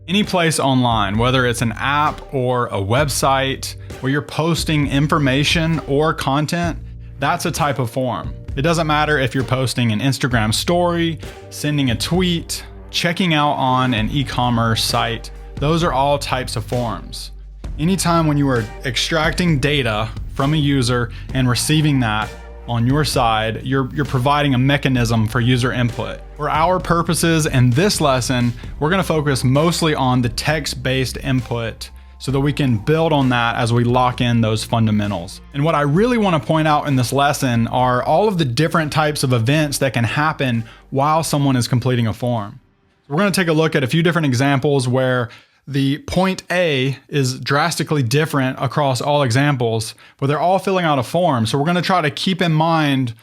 Any place online, whether it's an app or a website where you're posting information or content, that's a type of form. It doesn't matter if you're posting an Instagram story, sending a tweet, checking out on an e-commerce site. Those are all types of forms. Anytime when you are extracting data from a user and receiving that on your side, you're providing a mechanism for user input. For our purposes in this lesson, we're going to focus mostly on the text-based input so that we can build on that as we lock in those fundamentals. And what I really want to point out in this lesson are all of the different types of events that can happen while someone is completing a form. So we're going to take a look at a few different examples where the point A is drastically different across all examples, but they're all filling out a form. So we're going to try to keep in mind,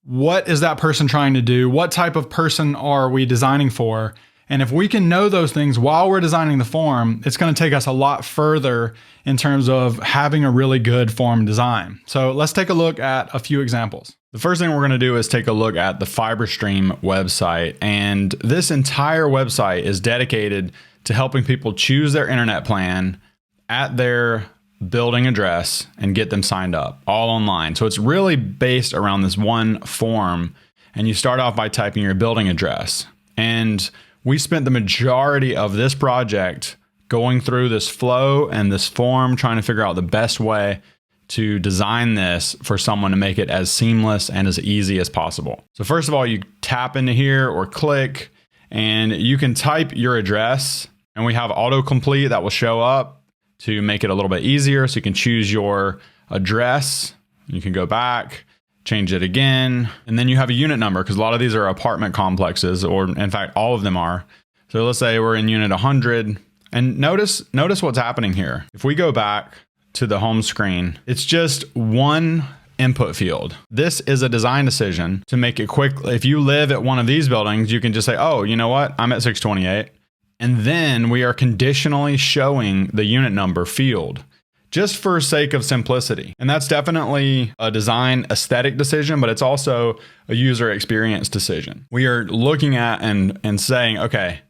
what is that person trying to do? What type of person are we designing for? And if we can know those things while we're designing the form, it's going to take us a lot further in terms of having a really good form design. So let's take a look at a few examples. The first thing we're going to do is take a look at the Fiberstream website. And this entire website is dedicated to helping people choose their internet plan at their building address and get them signed up all online. So it's really based around this one form, and you start off by typing your building address. And we spent the majority of this project going through this flow and this form, trying to figure out the best way to design this for someone to make it as seamless and as easy as possible. So first of all, you tap into here or click, and you can type your address. And we have autocomplete that will show up to make it a little bit easier. So you can choose your address. You can go back, change it again. And then you have a unit number, because a lot of these are apartment complexes, or in fact, all of them are. So let's say we're in unit 100. And notice what's happening here. If we go back to the home screen, it's just one input field. This is a design decision to make it quick. If you live at one of these buildings, you can just say, oh, you know what? I'm at 628. And then we are conditionally showing the unit number field just for sake of simplicity. And that's definitely a design aesthetic decision, but it's also a user experience decision. We are looking at and saying, okay,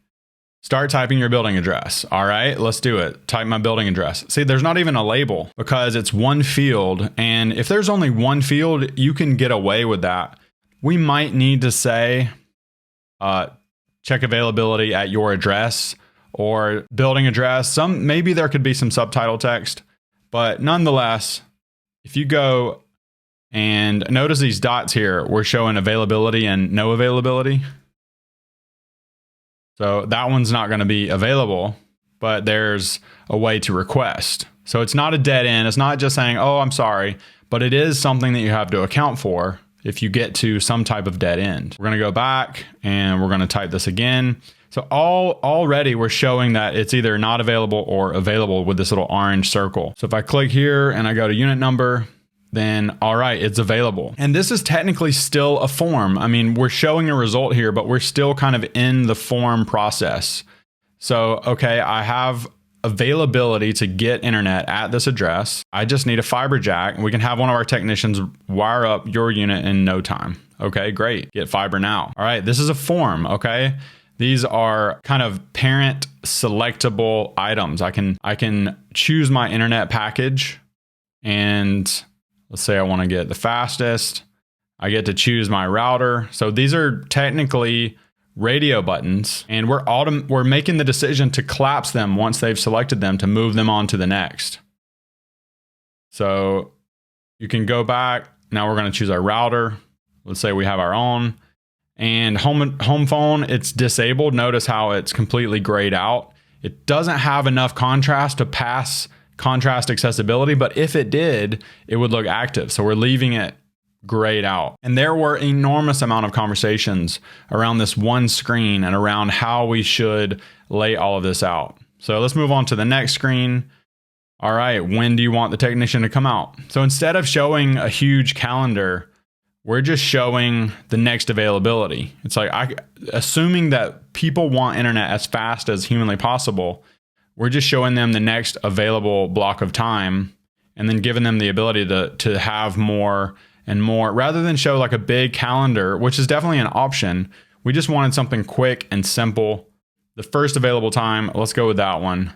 start typing your building address. All right, let's do it. Type my building address. See, there's not even a label because it's one field. And if there's only one field, you can get away with that. We might need to say, check availability at your address or building address. Maybe there could be some subtitle text, but nonetheless, if you go and notice these dots here, we're showing availability and no availability. So that one's not going to be available, but there's a way to request. So it's not a dead end. It's not just saying, oh, I'm sorry, but it is something that you have to account for if you get to some type of dead end. We're going to go back and we're going to type this again. So already we're showing that it's either not available or available with this little orange circle. So if I click here and I go to unit number, then all right, it's available. And this is technically still a form. I mean, we're showing a result here, but we're still kind of in the form process. So, okay, I have availability to get internet at this address. I just need a fiber jack, and we can have one of our technicians wire up your unit in no time. Okay, great. Get fiber now. All right, this is a form, okay? These are kind of parent selectable items. I can choose my internet package, and let's say I want to get the fastest. I get to choose my router. So these are technically radio buttons, and we're making the decision to collapse them once they've selected them to move them on to the next. So you can go back. Now we're going to choose our router. Let's say we have our own. And home phone, it's disabled. Notice how it's completely grayed out. It doesn't have enough contrast to pass contrast accessibility, but if it did, it would look active. So we're leaving it grayed out. And there were enormous amount of conversations around this one screen and around how we should lay all of this out. So let's move on to the next screen. All right, when do you want the technician to come out? So instead of showing a huge calendar, we're just showing the next availability. It's like, assuming that people want internet as fast as humanly possible, we're just showing them the next available block of time and then giving them the ability to have more and more, rather than show like a big calendar, which is definitely an option. We just wanted something quick and simple the first available time. Let's go with that one.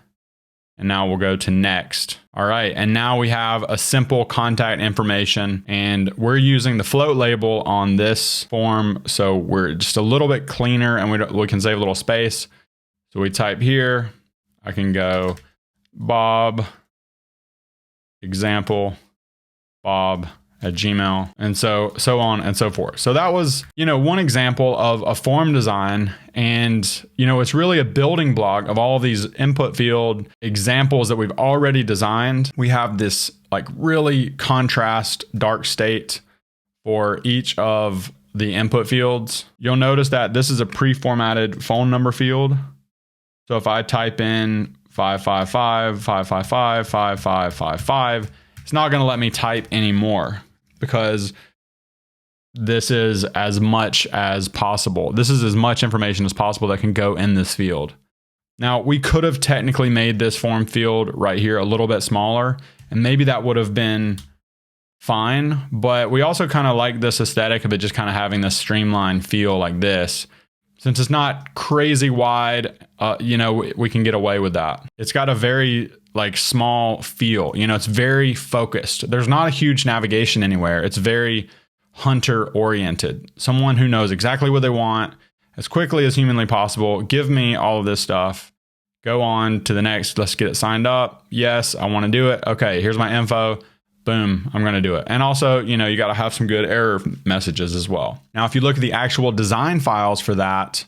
And now we'll go to next. All right. And now we have a simple contact information, and we're using the float label on this form. So we're just a little bit cleaner, and we can save a little space. So we type here, I can go Bob, example, Bob at Gmail, and so on and so forth. So that was, one example of a form design. And, it's really a building block of all of these input field examples that we've already designed. We have this like really contrast dark state for each of the input fields. You'll notice that this is a pre-formatted phone number field. So if I type in 555 555 5555, it's not going to let me type anymore, because this is as much as possible. This is as much information as possible that can go in this field. Now, we could have technically made this form field right here a little bit smaller, and maybe that would have been fine, but we also kind of like this aesthetic of it just kind of having this streamlined feel like this. Since it's not crazy wide, we can get away with that. It's got a very small feel, it's very focused. There's not a huge navigation anywhere. It's very hunter oriented. Someone who knows exactly what they want as quickly as humanly possible. Give me all of this stuff. Go on to the next. Let's get it signed up. Yes, I want to do it. Okay, here's my info. Boom, I'm going to do it. And also, you got to have some good error messages as well. Now, if you look at the actual design files for that,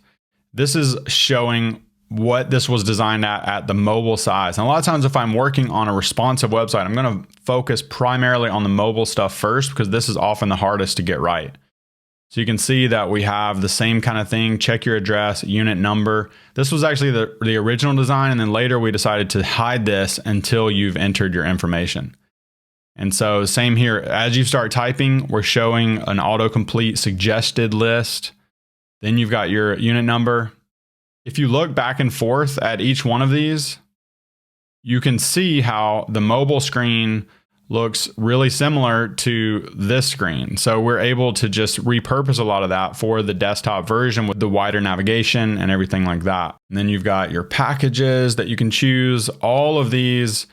this is showing what this was designed at the mobile size. And a lot of times if I'm working on a responsive website, I'm going to focus primarily on the mobile stuff first, because this is often the hardest to get right. So you can see that we have the same kind of thing. Check your address, unit number. This was actually the original design. And then later we decided to hide this until you've entered your information. And so same here, as you start typing, we're showing an autocomplete suggested list. Then you've got your unit number. If you look back and forth at each one of these, you can see how the mobile screen looks really similar to this screen. So we're able to just repurpose a lot of that for the desktop version with the wider navigation and everything like that. And then you've got your packages that you can choose. All of these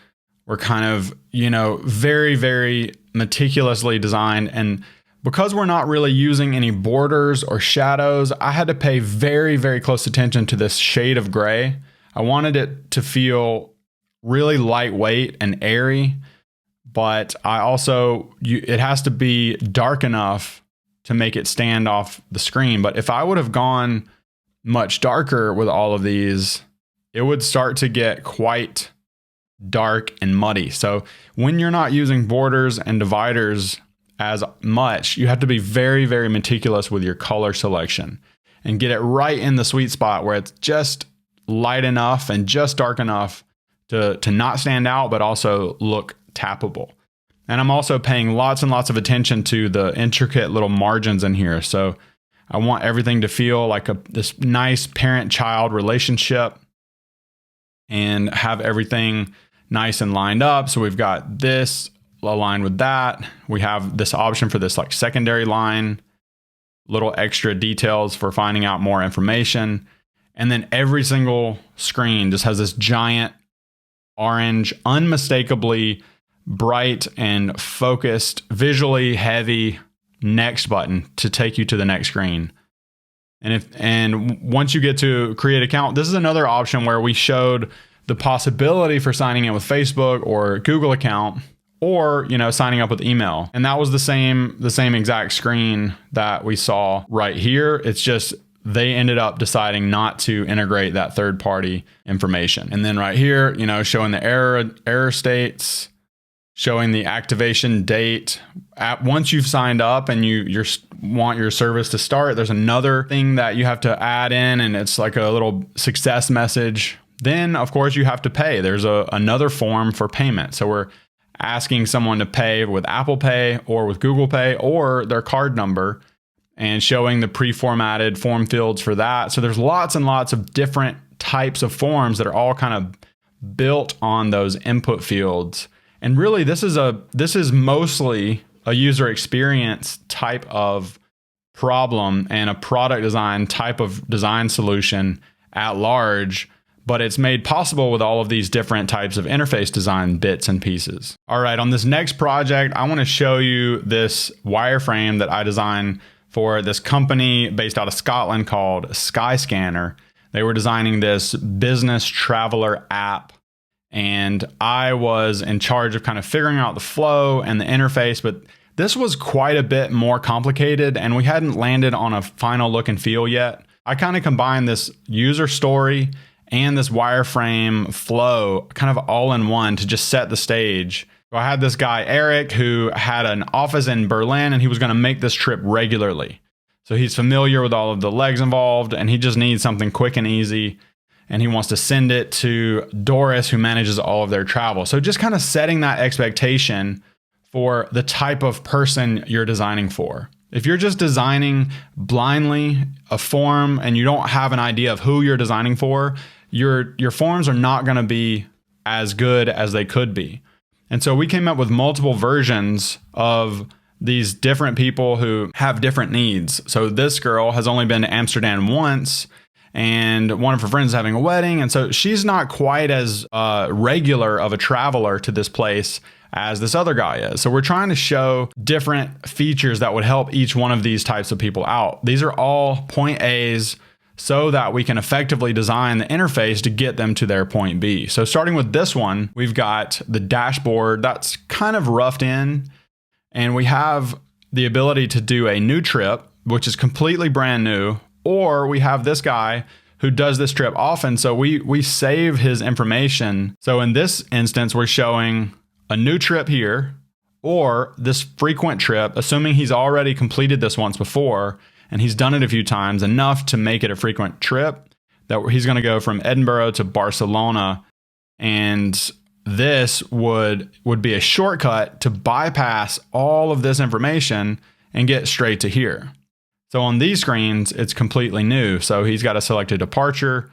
were kind of, very, very meticulously designed. And because we're not really using any borders or shadows, I had to pay very, very close attention to this shade of gray. I wanted it to feel really lightweight and airy, but it has to be dark enough to make it stand off the screen. But if I would have gone much darker with all of these, it would start to get quite dark and muddy. So when you're not using borders and dividers as much, you have to be very, very meticulous with your color selection and get it right in the sweet spot where it's just light enough and just dark enough to not stand out, but also look tappable. And I'm also paying lots and lots of attention to the intricate little margins in here. So I want everything to feel like this nice parent-child relationship and have everything nice and lined up. So we've got this aligned with that. We have this option for this secondary line, little extra details for finding out more information. And then every single screen just has this giant orange, unmistakably bright and focused, visually heavy next button to take you to the next screen. And once you get to create account, this is another option where we showed the possibility for signing in with Facebook or Google account, or signing up with email. And that was the same exact screen that we saw right here. It's just they ended up deciding not to integrate that third-party information. And then right here, showing the error states, showing the activation date. Once you've signed up and you want your service to start, there's another thing that you have to add in, and it's like a little success message. Then, of course, you have to pay. There's another form for payment. So we're asking someone to pay with Apple Pay or with Google Pay or their card number, and showing the pre-formatted form fields for that. So there's lots and lots of different types of forms that are all kind of built on those input fields. And really, this is mostly a user experience type of problem and a product design type of design solution at large, but it's made possible with all of these different types of interface design bits and pieces. All right, on this next project, I want to show you this wireframe that I designed for this company based out of Scotland called Skyscanner. They were designing this business traveler app, and I was in charge of kind of figuring out the flow and the interface, but this was quite a bit more complicated and we hadn't landed on a final look and feel yet. I kind of combined this user story and this wireframe flow kind of all in one to just set the stage. So I had this guy, Eric, who had an office in Berlin and he was going to make this trip regularly. So he's familiar with all of the legs involved and he just needs something quick and easy. And he wants to send it to Doris, who manages all of their travel. So just kind of setting that expectation for the type of person you're designing for. If you're just designing blindly a form and you don't have an idea of who you're designing for, your forms are not going to be as good as they could be. And so we came up with multiple versions of these different people who have different needs. So this girl has only been to Amsterdam once, and one of her friends is having a wedding. And so she's not quite as regular of a traveler to this place as this other guy is. So we're trying to show different features that would help each one of these types of people out. These are all point A's so that we can effectively design the interface to get them to their point B. So starting with this one, we've got the dashboard that's kind of roughed in, and we have the ability to do a new trip, which is completely brand new, or we have this guy who does this trip often. So we save his information. So in this instance, we're showing a new trip here, or this frequent trip, assuming he's already completed this once before, and he's done it a few times, enough to make it a frequent trip, that he's going to go from Edinburgh to Barcelona. And this would be a shortcut to bypass all of this information and get straight to here. So on these screens, it's completely new. So he's got to select a departure.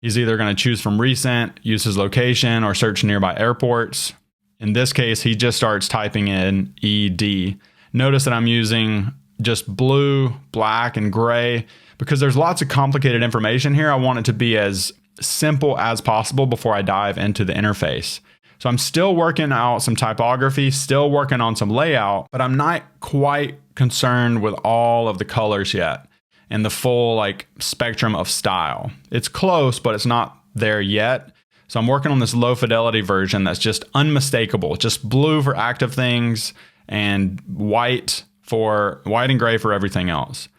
He's either going to choose from recent, use his location, or search nearby airports. In this case, he just starts typing in ED. Notice that I'm using just blue, black, and gray because there's lots of complicated information here. I want it to be as simple as possible before I dive into the interface. So I'm still working out some typography, still working on some layout, but I'm not quite concerned with all of the colors yet and the full spectrum of style. It's close, but it's not there yet. So I'm working on this low fidelity version that's just unmistakable, just blue for active things and white and gray for everything else.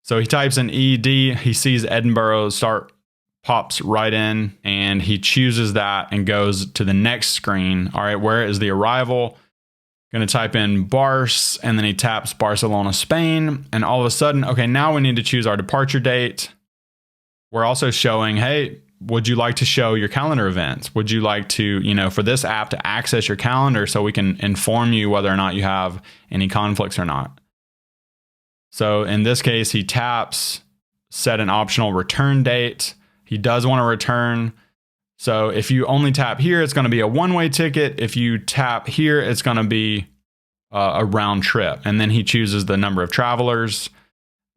So he types in ED, he sees Edinburgh pops right in, and he chooses that and goes to the next screen. All right, where is the arrival? Going to type in Barce, and then he taps Barcelona, Spain. And all of a sudden, okay, now we need to choose our departure date. We're also showing, hey, would you like to show your calendar events? Would you like to, for this app to access your calendar so we can inform you whether or not you have any conflicts or not? So in this case, he taps, set an optional return date. He does want to return. So if you only tap here, it's going to be a one-way ticket. If you tap here, it's going to be a round trip. And then he chooses the number of travelers.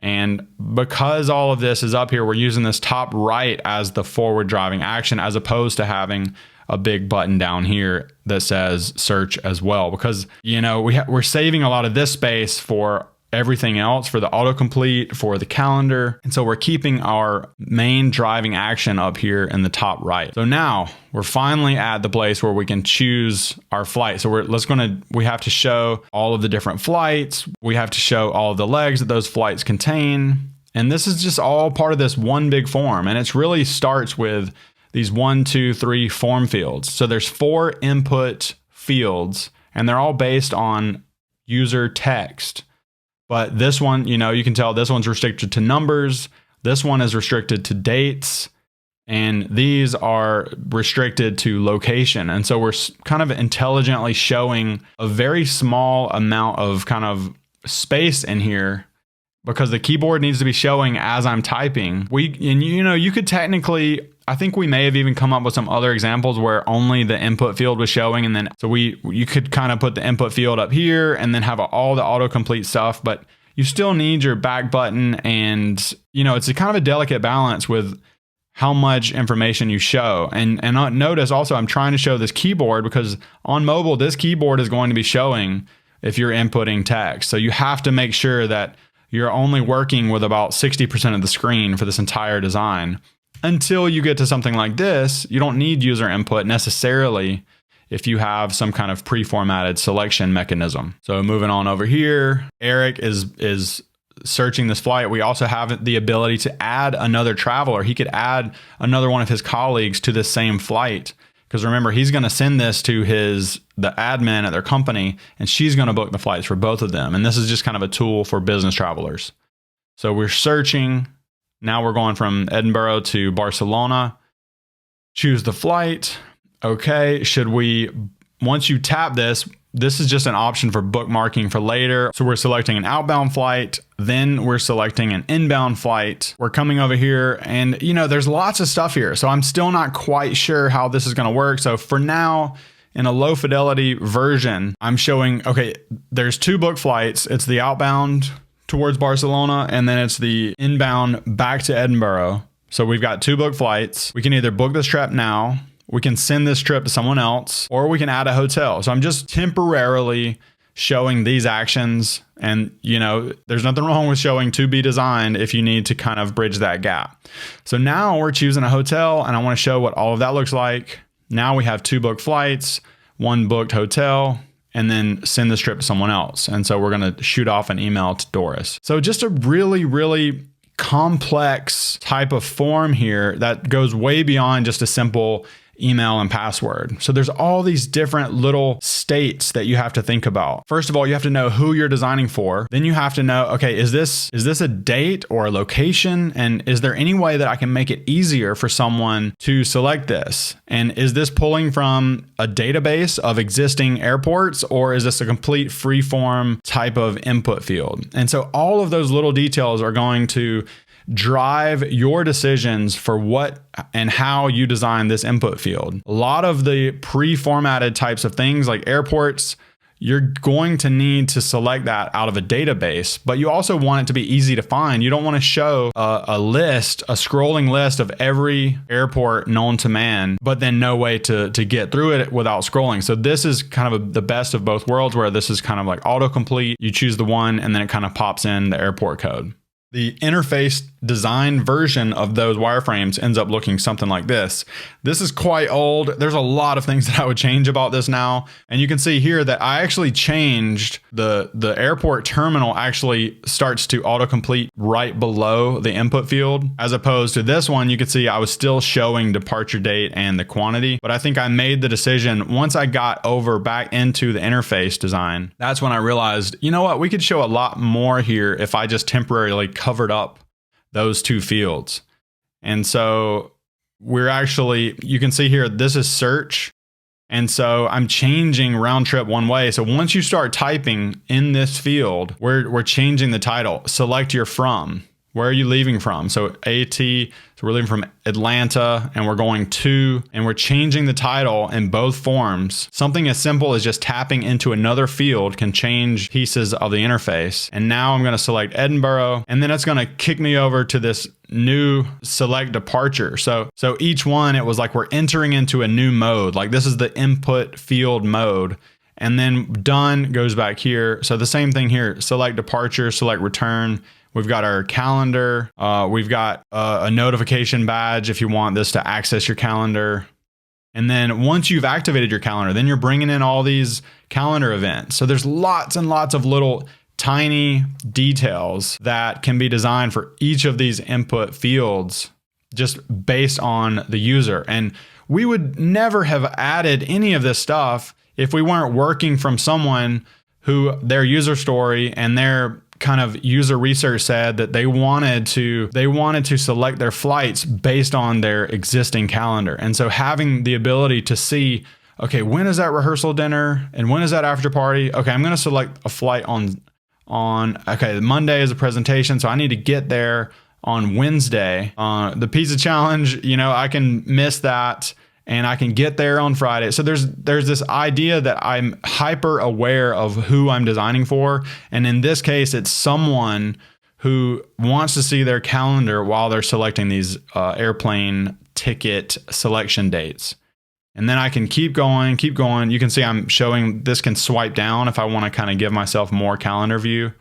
And because all of this is up here, we're using this top right as the forward driving action, as opposed to having a big button down here that says search as well. Because, we're saving a lot of this space for everything else, for the autocomplete, for the calendar. And so we're keeping our main driving action up here in the top right. So now we're finally at the place where we can choose our flight. So we have to show all of the different flights. We have to show all of the legs that those flights contain. And this is just all part of this one big form. And it really starts with these 1, 2, 3 form fields. So there's 4 input fields, and they're all based on user text. But this one, you can tell this one's restricted to numbers. This one is restricted to dates. And these are restricted to location. And so we're kind of intelligently showing a very small amount of kind of space in here because the keyboard needs to be showing as I'm typing. You could technically, I think we may have even come up with some other examples where only the input field was showing. And then, you could kind of put the input field up here and then have all the autocomplete stuff, but you still need your back button. And, it's a kind of a delicate balance with how much information you show. And notice also, I'm trying to show this keyboard because on mobile, this keyboard is going to be showing if you're inputting text. So you have to make sure that you're only working with about 60% of the screen for this entire design. Until you get to something like this, you don't need user input necessarily if you have some kind of pre-formatted selection mechanism. So moving on over here, Eric is searching this flight. We also have the ability to add another traveler. He could add another one of his colleagues to this same flight. Because remember, he's going to send this to the admin at their company, and she's going to book the flights for both of them. And this is just kind of a tool for business travelers. So we're searching. Now we're going from Edinburgh to Barcelona. Choose the flight. Okay, once you tap this is just an option for bookmarking for later. So we're selecting an outbound flight, then we're selecting an inbound flight. We're coming over here and there's lots of stuff here. So I'm still not quite sure how this is going to work. So for now, in a low fidelity version, I'm showing, okay, there's 2 book flights. It's the outbound towards Barcelona, and then it's the inbound back to Edinburgh. So we've got 2 book flights. We can either book this trip now, we can send this trip to someone else, or we can add a hotel. So I'm just temporarily showing these actions. And, there's nothing wrong with showing to be designed if you need to kind of bridge that gap. So now we're choosing a hotel, and I want to show what all of that looks like. Now we have 2 booked flights, 1 booked hotel, and then send this trip to someone else. And so we're going to shoot off an email to Doris. So just a really, really complex type of form here that goes way beyond just a simple email and password. So there's all these different little states that you have to think about. First of all, you have to know who you're designing for. Then you have to know, okay, is this a date or a location? And is there any way that I can make it easier for someone to select this? And is this pulling from a database of existing airports, or is this a complete free form type of input field? And so all of those little details are going to drive your decisions for what and how you design this input field. A lot of the pre-formatted types of things like airports, you're going to need to select that out of a database, but you also want it to be easy to find. You don't want to show a scrolling list of every airport known to man, but then no way to get through it without scrolling. So this is kind of the best of both worlds, where this is kind of like autocomplete. You choose the one and then it kind of pops in the airport code. The interface design version of those wireframes ends up looking something like this. This is quite old. There's a lot of things that I would change about this now. And you can see here that I actually changed the airport terminal actually starts to autocomplete right below the input field. As opposed to this one, you can see I was still showing departure date and the quantity. But I think I made the decision once I got over back into the interface design. That's when I realized, you know what, we could show a lot more here if I just temporarily covered up those 2 fields. And so you can see here, this is search. And so I'm changing round trip one way. So once you start typing in this field, we're changing the title. Select your from. Where are you leaving from? So AT, so we're leaving from Atlanta and we're going to, and we're changing the title in both forms. Something as simple as just tapping into another field can change pieces of the interface. And now I'm going to select Edinburgh, and then it's going to kick me over to this new select departure. So each one, it was like we're entering into a new mode. Like this is the input field mode. And then done goes back here. So the same thing here, select departure, select return. We've got our calendar. We've got a notification badge if you want this to access your calendar. And then once you've activated your calendar, then you're bringing in all these calendar events. So there's lots and lots of little tiny details that can be designed for each of these input fields just based on the user. And we would never have added any of this stuff if we weren't working from someone who their user story and their kind of user research said that they wanted to select their flights based on their existing calendar. And so having the ability to see, okay, when is that rehearsal dinner and when is that after party? Okay, I'm going to select a flight on okay, Monday is a presentation, so I need to get there on Wednesday. The pizza challenge, I can miss that and I can get there on Friday. So there's this idea that I'm hyper aware of who I'm designing for. And in this case, it's someone who wants to see their calendar while they're selecting these airplane ticket selection dates. And then I can keep going, keep going. You can see I'm showing this can swipe down if I want to kind of give myself more calendar view,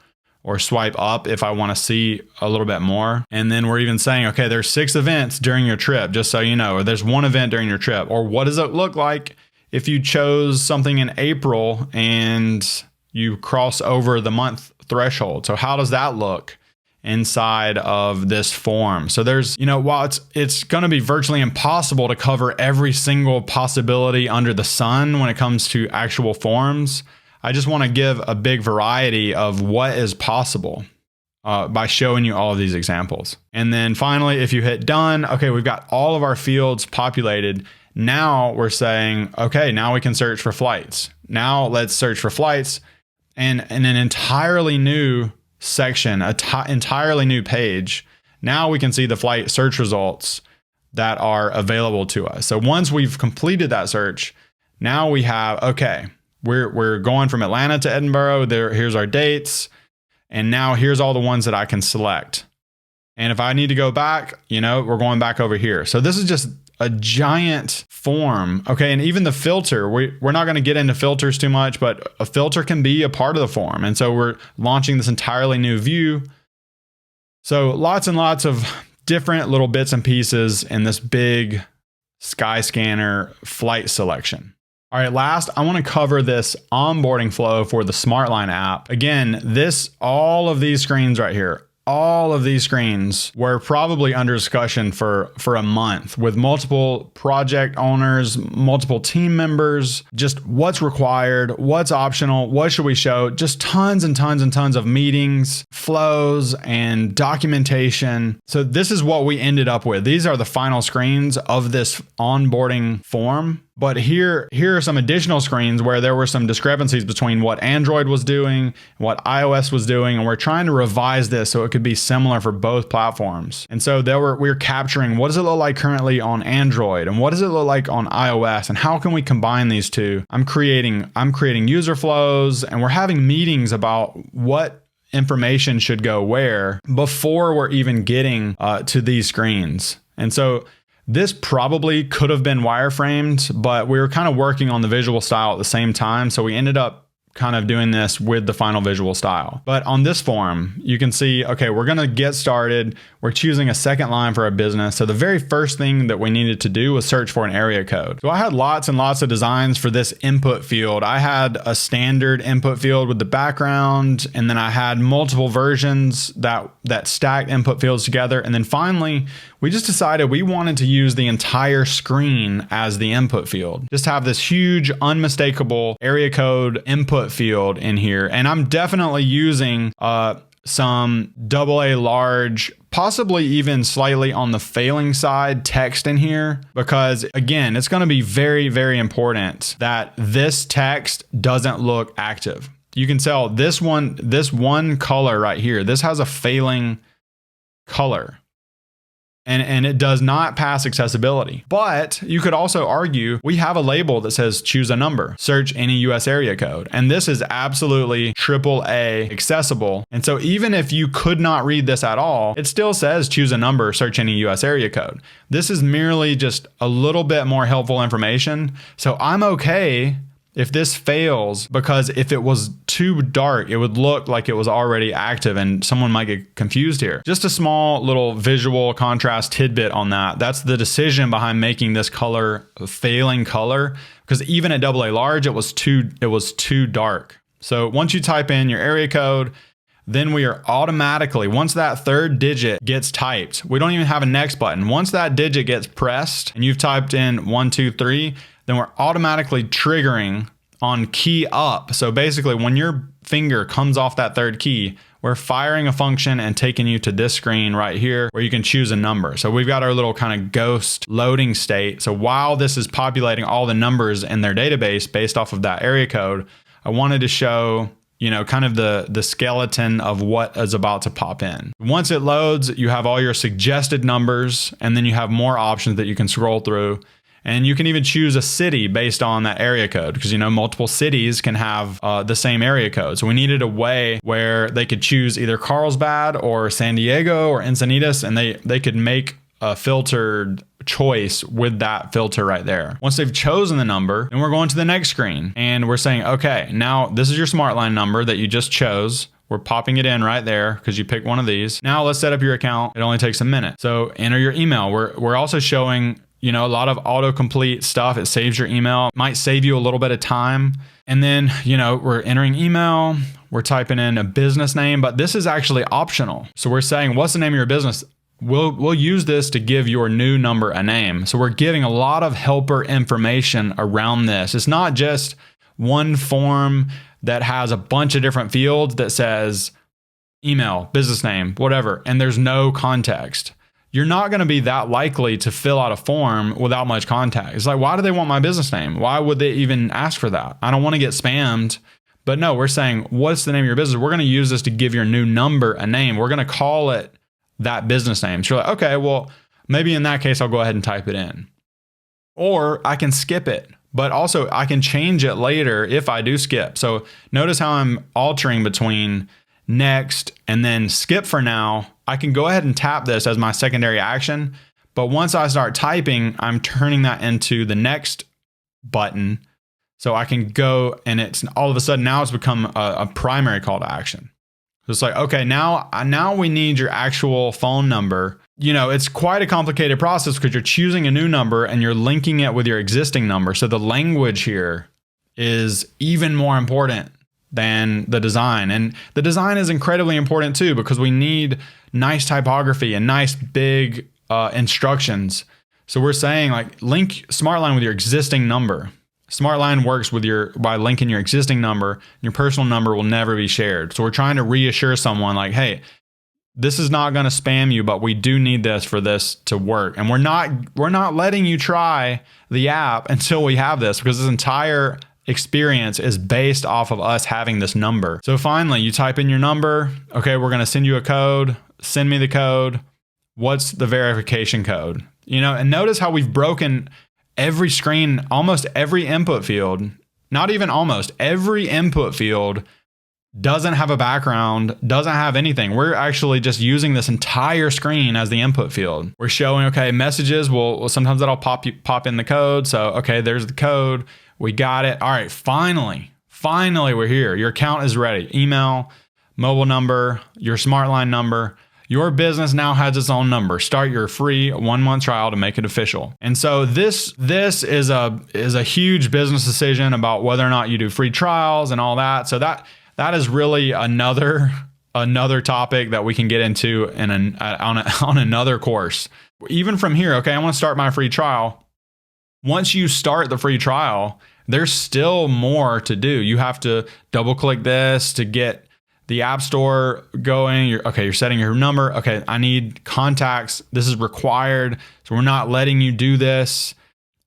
or swipe up if I want to see a little bit more. And then we're even saying, okay, there's 6 events during your trip, just so you know, or there's 1 event during your trip. Or what does it look like if you chose something in April and you cross over the month threshold? So how does that look inside of this form? So there's, while it's going to be virtually impossible to cover every single possibility under the sun when it comes to actual forms, I just want to give a big variety of what is possible by showing you all of these examples. And then finally, if you hit done, okay, we've got all of our fields populated. Now we're saying, okay, now we can search for flights. Now let's search for flights, and an entirely new section, entirely new page. Now we can see the flight search results that are available to us. So once we've completed that search, now we have, okay, we're going from Atlanta to Edinburgh. Here's our dates. And now here's all the ones that I can select. And if I need to go back, we're going back over here. So this is just a giant form. Okay. And even the filter, we're not going to get into filters too much, but a filter can be a part of the form. And so we're launching this entirely new view. So lots and lots of different little bits and pieces in this big Skyscanner flight selection. All right, last, I want to cover this onboarding flow for the SmartLine app. Again, all of these screens right here, all of these screens were probably under discussion for a month with multiple project owners, multiple team members, just what's required, what's optional, what should we show, just tons and tons and tons of meetings, flows, and documentation. So this is what we ended up with. These are the final screens of this onboarding form. But here are some additional screens where there were some discrepancies between what Android was doing and what iOS was doing. And we're trying to revise this so it could be similar for both platforms. And so we were capturing what does it look like currently on Android and what does it look like on iOS and how can we combine these two? I'm creating user flows, and we're having meetings about what information should go where before we're even getting to these screens. And so this probably could have been wireframed, but we were kind of working on the visual style at the same time. So we ended up kind of doing this with the final visual style. But on this form, you can see, okay, we're going to get started. We're choosing a second line for our business. So the very first thing that we needed to do was search for an area code. So I had lots and lots of designs for this input field. I had a standard input field with the background, and then I had multiple versions that stacked input fields together. And then finally, we just decided we wanted to use the entire screen as the input field. Just have this huge, unmistakable area code input field in here. And I'm definitely using some AA large, possibly even slightly on the failing side text in here, because again, it's going to be very, very important that this text doesn't look active. You can tell this one color right here, this has a failing color. And it does not pass accessibility. But you could also argue we have a label that says choose a number, search any US area code. And this is absolutely AAA accessible. And so even if you could not read this at all, it still says choose a number, search any US area code. This is merely just a little bit more helpful information. So I'm okay if this fails, because if it was too dark, it would look like it was already active and someone might get confused here. Just a small little visual contrast tidbit on that. That's the decision behind making this color a failing color, because even at AA large, it was too dark. So once you type in your area code, then we are automatically, once that third digit gets typed, we don't even have a next button. Once that digit gets pressed and you've typed in 1, 2, 3, then we're automatically triggering on key up. So basically when your finger comes off that third key, we're firing a function and taking you to this screen right here where you can choose a number. So we've got our little kind of ghost loading state. So while this is populating all the numbers in their database based off of that area code, I wanted to show kind of the skeleton of what is about to pop in. Once it loads, you have all your suggested numbers, and then you have more options that you can scroll through. And you can even choose a city based on that area code because, multiple cities can have the same area code. So we needed a way where they could choose either Carlsbad or San Diego or Encinitas, and they could make a filtered choice with that filter right there. Once they've chosen the number, then we're going to the next screen and we're saying, okay, now this is your SmartLine number that you just chose. We're popping it in right there because you picked one of these. Now let's set up your account. It only takes a minute. So enter your email. We're also showing, a lot of autocomplete stuff. It saves your email. It might save you a little bit of time. And then, we're entering email. We're typing in a business name, but this is actually optional. So we're saying, what's the name of your business? We'll use this to give your new number a name. So we're giving a lot of helper information around this. It's not just one form that has a bunch of different fields that says email, business name, whatever, and there's no context. You're not going to be that likely to fill out a form without much context. It's like, why do they want my business name? Why would they even ask for that? I don't want to get spammed. But no, we're saying, what's the name of your business? We're going to use this to give your new number a name. We're going to call it that business name. So you're like, okay, well, maybe in that case, I'll go ahead and type it in. Or I can skip it, but also I can change it later if I do skip. So notice how I'm altering between next and then skip for now. I can go ahead and tap this as my secondary action. But once I start typing, I'm turning that into the next button. So I can go and it's all of a sudden now it's become a primary call to action. So it's like, okay, now we need your actual phone number. It's quite a complicated process because you're choosing a new number and you're linking it with your existing number. So the language here is even more important than the design. And the design is incredibly important too, because we need nice typography and nice big instructions. So we're saying like link SmartLine with your existing number. SmartLine works by linking your existing number. Your personal number will never be shared. So we're trying to reassure someone like, hey, this is not going to spam you, but we do need this for this to work. And we're not letting you try the app until we have this, because this entire experience is based off of us having this number. So finally, you type in your number. Okay, we're going to send you a code. Send me the code. What's the verification code? And notice how we've broken every screen, almost every input field, not even almost, every input field doesn't have a background, doesn't have anything. We're actually just using this entire screen as the input field. We're showing, okay, messages, well sometimes that'll pop in the code. So, okay, there's the code. We got it. All right, finally, we're here. Your account is ready. Email, mobile number, your SmartLine number. Your business now has its own number. Start your free 1-month trial to make it official. And so this is a huge business decision about whether or not you do free trials and all that. So that is really another topic that we can get into on another course. Even from here, okay, I want to start my free trial. Once you start the free trial, there's still more to do. You have to double click this to get the App Store going. You're setting your number. Okay, I need contacts. This is required. So we're not letting you do this.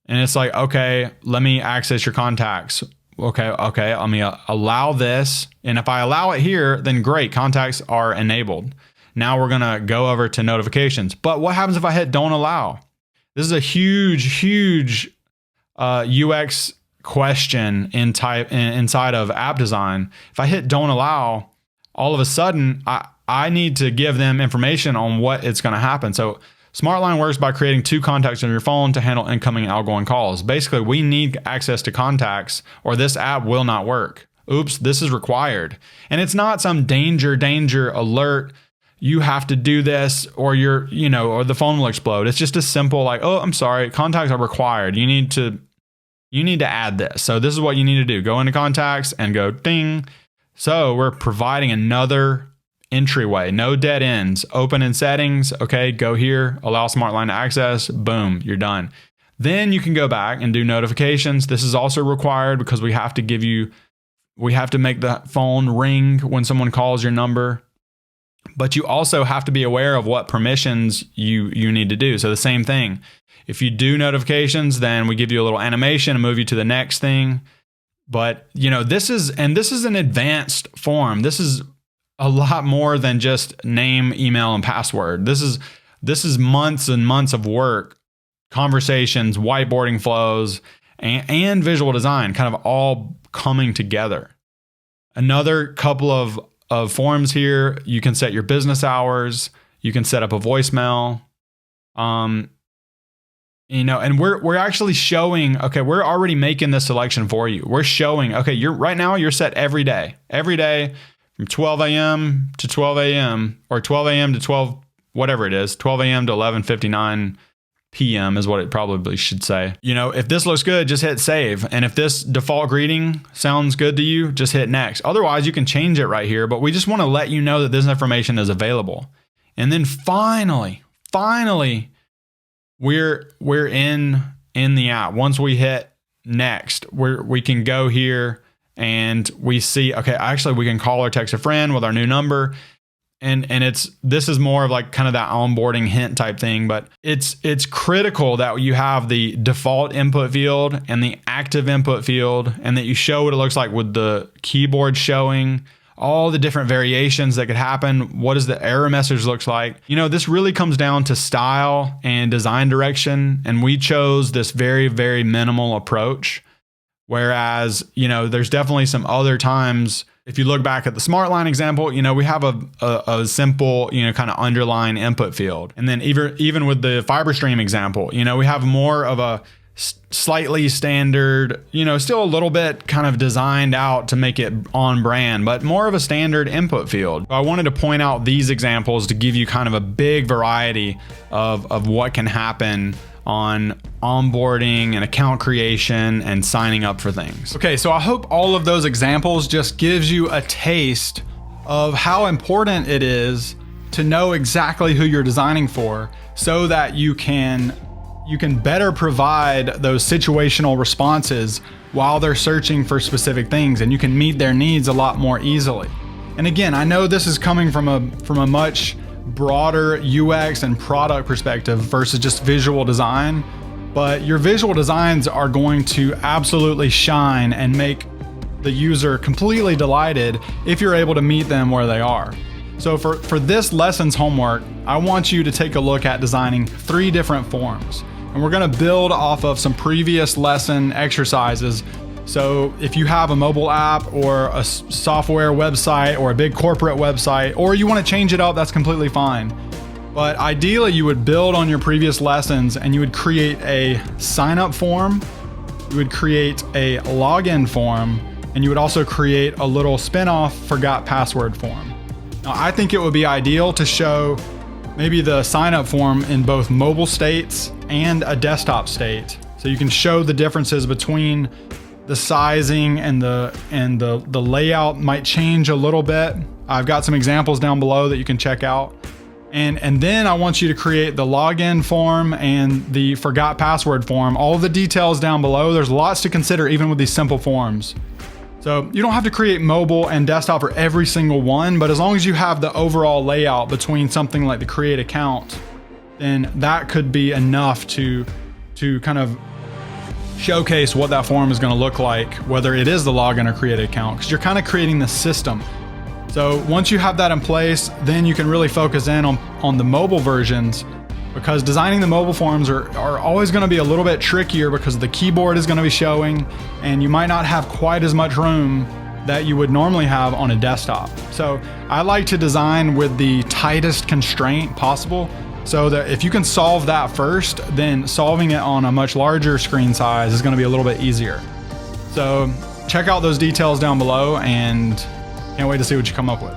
And it's like, okay, let me access your contacts. Okay, let me allow this. And if I allow it here, then great, contacts are enabled. Now we're gonna go over to notifications. But what happens if I hit don't allow? This is a huge UX question inside of app design. If I hit don't allow, all of a sudden I need to give them information on what it's gonna happen. So SmartLine works by creating 2 contacts on your phone to handle incoming and outgoing calls. Basically, we need access to contacts or this app will not work. Oops, this is required. And it's not some danger alert. You have to do this or or the phone will explode. It's just a simple like, oh, I'm sorry, contacts are required. You need to add this. So this is what you need to do. Go into contacts and go ding. So we're providing another entryway, no dead ends. Open in settings. Okay, go here, allow SmartLine to access. Boom, you're done. Then you can go back and do notifications. This is also required because we have to make the phone ring when someone calls your number. But you also have to be aware of what permissions you need to do. So the same thing. If you do notifications, then we give you a little animation and move you to the next thing. But this is an advanced form. This is a lot more than just name, email, and password. This is months and months of work conversations, whiteboarding flows, and visual design kind of all coming together. Another couple of forms here, you can set your business hours, you can set up a voicemail. And we're actually showing, okay, we're already making this selection for you. We're showing, okay, you're set every day from 12 a.m. to 12 a.m. or 12 a.m. to 12, whatever it is, 12 a.m. to 11:59 p.m. is what it probably should say. If this looks good, just hit save. And if this default greeting sounds good to you, just hit next. Otherwise, you can change it right here, but we just want to let you know that this information is available. And then finally, we're in the app. Once we hit next, we can go here and we see, okay, actually we can call or text a friend with our new number. And this is more of like kind of that onboarding hint type thing, but it's critical that you have the default input field and the active input field, and that you show what it looks like with the keyboard showing all the different variations that could happen. What does the error message looks like? This really comes down to style and design direction. And we chose this very, very minimal approach. Whereas, there's definitely some other times, if you look back at the SmartLine example, we have a simple, kind of underline input field. And then even with the FiberStream example, we have more of a slightly standard, still a little bit kind of designed out to make it on brand, but more of a standard input field. I wanted to point out these examples to give you kind of a big variety of what can happen on onboarding and account creation and signing up for things. Okay, so I hope all of those examples just gives you a taste of how important it is to know exactly who you're designing for, so that you can better provide those situational responses while they're searching for specific things, and you can meet their needs a lot more easily. And again, I know this is coming from a much broader UX and product perspective versus just visual design, but your visual designs are going to absolutely shine and make the user completely delighted if you're able to meet them where they are. So for this lesson's homework, I want you to take a look at designing 3 different forms. And we're gonna build off of some previous lesson exercises. So if you have a mobile app or a software website or a big corporate website, or you wanna change it up, that's completely fine. But ideally you would build on your previous lessons and you would create a sign up form, you would create a login form, and you would also create a little spin-off forgot password form. Now, I think it would be ideal to show maybe the sign up form in both mobile states and a desktop state. So you can show the differences between the sizing and the layout might change a little bit. I've got some examples down below that you can check out. And then I want you to create the login form and the forgot password form. All the details down below. There's lots to consider even with these simple forms. So you don't have to create mobile and desktop for every single one, but as long as you have the overall layout between something like the create account, then that could be enough to kind of showcase what that form is going to look like, whether it is the login or create account, because you're kind of creating the system. So once you have that in place, then you can really focus in on the mobile versions, because designing the mobile forms are always going to be a little bit trickier because the keyboard is going to be showing and you might not have quite as much room that you would normally have on a desktop. So I like to design with the tightest constraint possible, so that if you can solve that first, then solving it on a much larger screen size is going to be a little bit easier. So check out those details down below and can't wait to see what you come up with.